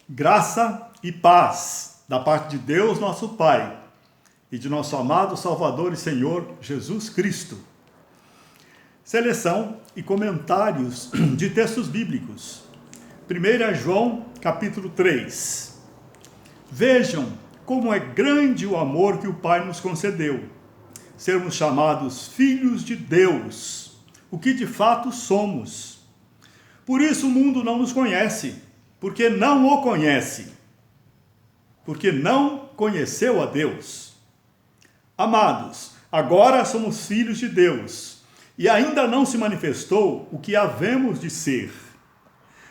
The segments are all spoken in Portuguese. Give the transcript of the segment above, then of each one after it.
Graça e paz da parte de Deus, nosso Pai, e de nosso amado Salvador e Senhor Jesus Cristo. Seleção e comentários de textos bíblicos. 1 João, capítulo 3. Vejam como é grande o amor que o Pai nos concedeu, sermos chamados filhos de Deus, o que de fato somos. Por isso o mundo não nos conhece, porque não o conhece, porque não conheceu a Deus. Amados, agora somos filhos de Deus, e ainda não se manifestou o que havemos de ser.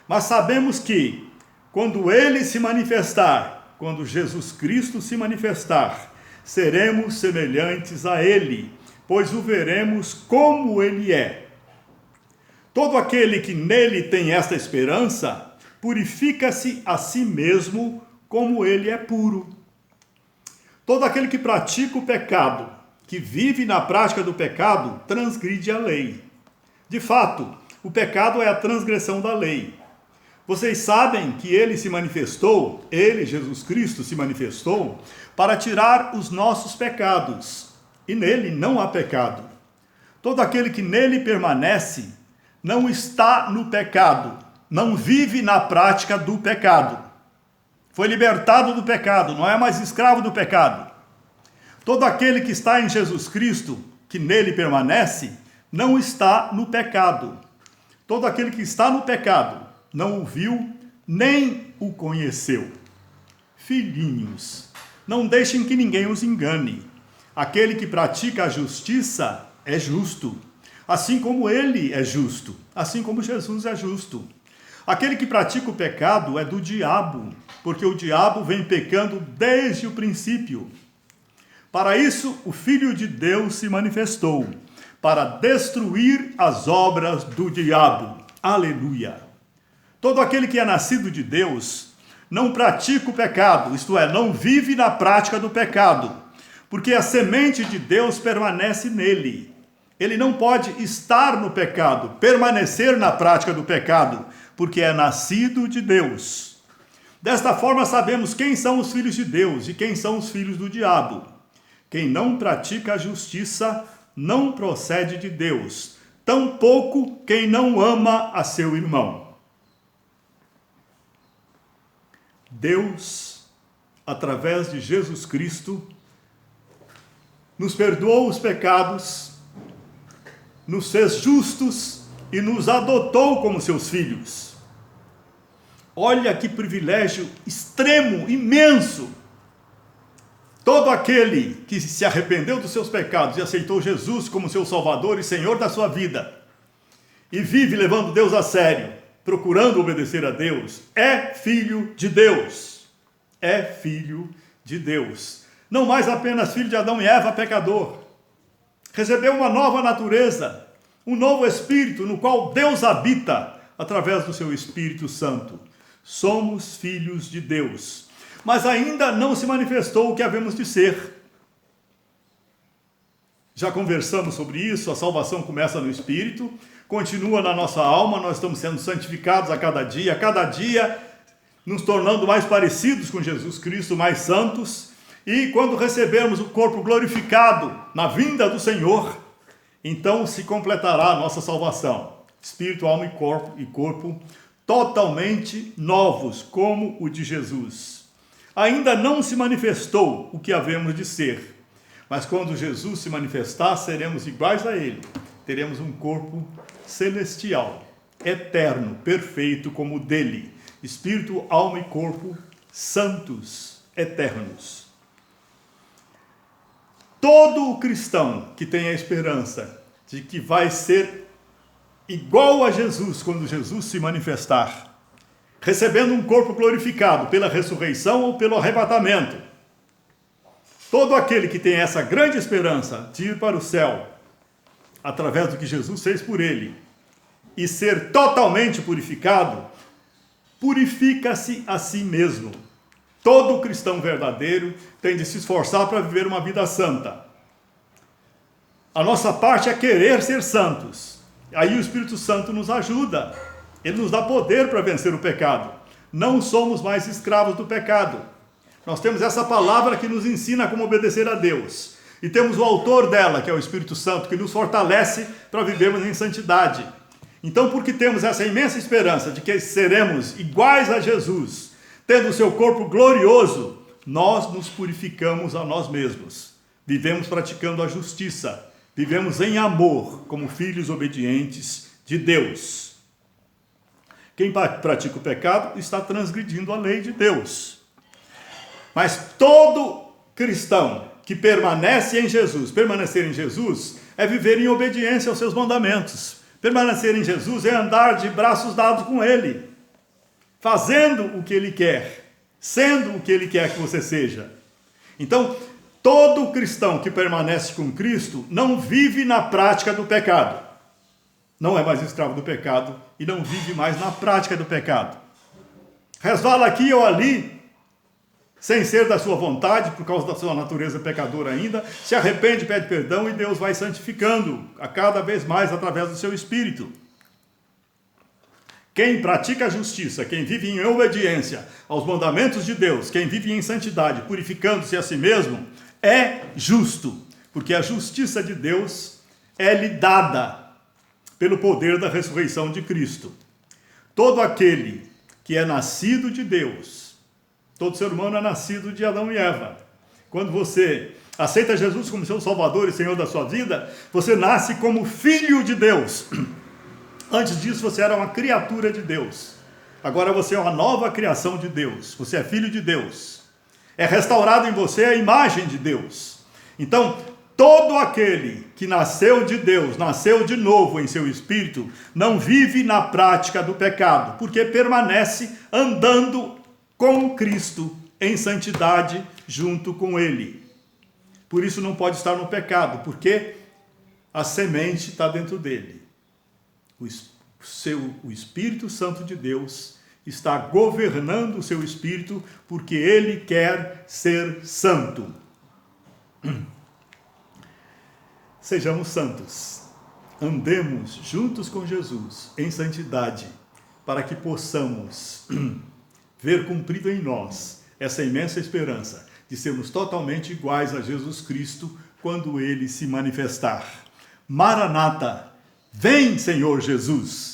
Mas sabemos que, quando Ele se manifestar, quando Jesus Cristo se manifestar, seremos semelhantes a Ele, pois o veremos como Ele é. Todo aquele que nele tem esta esperança, purifica-se a si mesmo como ele é puro. Todo aquele que pratica o pecado, que vive na prática do pecado, transgride a lei. De fato, o pecado é a transgressão da lei. Vocês sabem que ele se manifestou, ele, Jesus Cristo, se manifestou para tirar os nossos pecados, e nele não há pecado. Todo aquele que nele permanece não está no pecado, não vive na prática do pecado. Foi libertado do pecado, não é mais escravo do pecado. Todo aquele que está em Jesus Cristo, que nele permanece, não está no pecado. Todo aquele que está no pecado não o viu, nem o conheceu. Filhinhos, não deixem que ninguém os engane. Aquele que pratica a justiça é justo, assim como ele é justo, assim como Jesus é justo. Aquele que pratica o pecado é do diabo, porque o diabo vem pecando desde o princípio. Para isso, o Filho de Deus se manifestou, para destruir as obras do diabo. Aleluia! Todo aquele que é nascido de Deus não pratica o pecado, isto é, não vive na prática do pecado, porque a semente de Deus permanece nele. Ele não pode estar no pecado, permanecer na prática do pecado, porque é nascido de Deus. Desta forma sabemos quem são os filhos de Deus e quem são os filhos do diabo. Quem não pratica a justiça não procede de Deus, tampouco quem não ama a seu irmão. Deus, através de Jesus Cristo, nos perdoou os pecados, nos fez justos e nos adotou como seus filhos. Olha que privilégio extremo, imenso! Todo aquele que se arrependeu dos seus pecados e aceitou Jesus como seu Salvador e Senhor da sua vida, e vive levando Deus a sério, procurando obedecer a Deus, é filho de Deus. É filho de Deus. Não mais apenas filho de Adão e Eva, pecador. Recebeu uma nova natureza, um novo Espírito, no qual Deus habita através do seu Espírito Santo. Somos filhos de Deus, mas ainda não se manifestou o que havemos de ser. Já conversamos sobre isso, a salvação começa no Espírito, continua na nossa alma, nós estamos sendo santificados a cada dia nos tornando mais parecidos com Jesus Cristo, mais santos, e quando recebermos o corpo glorificado na vinda do Senhor, então se completará a nossa salvação. Espírito, alma e corpo totalmente novos, como o de Jesus. Ainda não se manifestou o que havemos de ser, mas quando Jesus se manifestar, seremos iguais a Ele. Teremos um corpo celestial, eterno, perfeito como o dele. Espírito, alma e corpo santos, eternos. Todo o cristão que tem a esperança de que vai ser igual a Jesus quando Jesus se manifestar, recebendo um corpo glorificado pela ressurreição ou pelo arrebatamento, todo aquele que tem essa grande esperança de ir para o céu, através do que Jesus fez por ele, e ser totalmente purificado, purifica-se a si mesmo. Todo cristão verdadeiro tem de se esforçar para viver uma vida santa. A nossa parte é querer ser santos. Aí o Espírito Santo nos ajuda. Ele nos dá poder para vencer o pecado. não somos mais escravos do pecado. Nós temos essa palavra que nos ensina como obedecer a Deus. E temos o autor dela, que é o Espírito Santo, que nos fortalece para vivermos em santidade. Então, porque temos essa imensa esperança de que seremos iguais a Jesus, tendo o seu corpo glorioso, nós nos purificamos a nós mesmos. Vivemos praticando a justiça, vivemos em amor, como filhos obedientes de Deus. Quem pratica o pecado está transgredindo a lei de Deus. Mas todo cristão que permanece em Jesus, permanecer em Jesus é viver em obediência aos seus mandamentos. Permanecer em Jesus é andar de braços dados com Ele, fazendo o que Ele quer, sendo o que Ele quer que você seja. Então, todo cristão que permanece com Cristo não vive na prática do pecado. Não é mais escravo do pecado e não vive mais na prática do pecado. Resvala aqui ou ali, sem ser da sua vontade, por causa da sua natureza pecadora ainda, se arrepende, pede perdão e Deus vai santificando a cada vez mais através do seu Espírito. Quem pratica a justiça, quem vive em obediência aos mandamentos de Deus, quem vive em santidade, purificando-se a si mesmo, é justo, porque a justiça de Deus é-lhe dada pelo poder da ressurreição de Cristo. Todo aquele que é nascido de Deus, todo ser humano é nascido de Adão e Eva. Quando você aceita Jesus como seu Salvador e Senhor da sua vida, você nasce como filho de Deus. Antes disso, você era uma criatura de Deus. Agora você é uma nova criação de Deus. Você é filho de Deus. É restaurado em você a imagem de Deus. Então, todo aquele que nasceu de Deus, nasceu de novo em seu espírito, não vive na prática do pecado, porque permanece andando com Cristo em santidade junto com Ele. Por isso não pode estar no pecado, porque a semente está dentro dele. O Espírito Santo de Deus está governando o seu espírito, porque ele quer ser santo. Sejamos santos, andemos juntos com Jesus em santidade, para que possamos ver cumprido em nós essa imensa esperança de sermos totalmente iguais a Jesus Cristo quando Ele se manifestar. Maranata, vem, Senhor Jesus!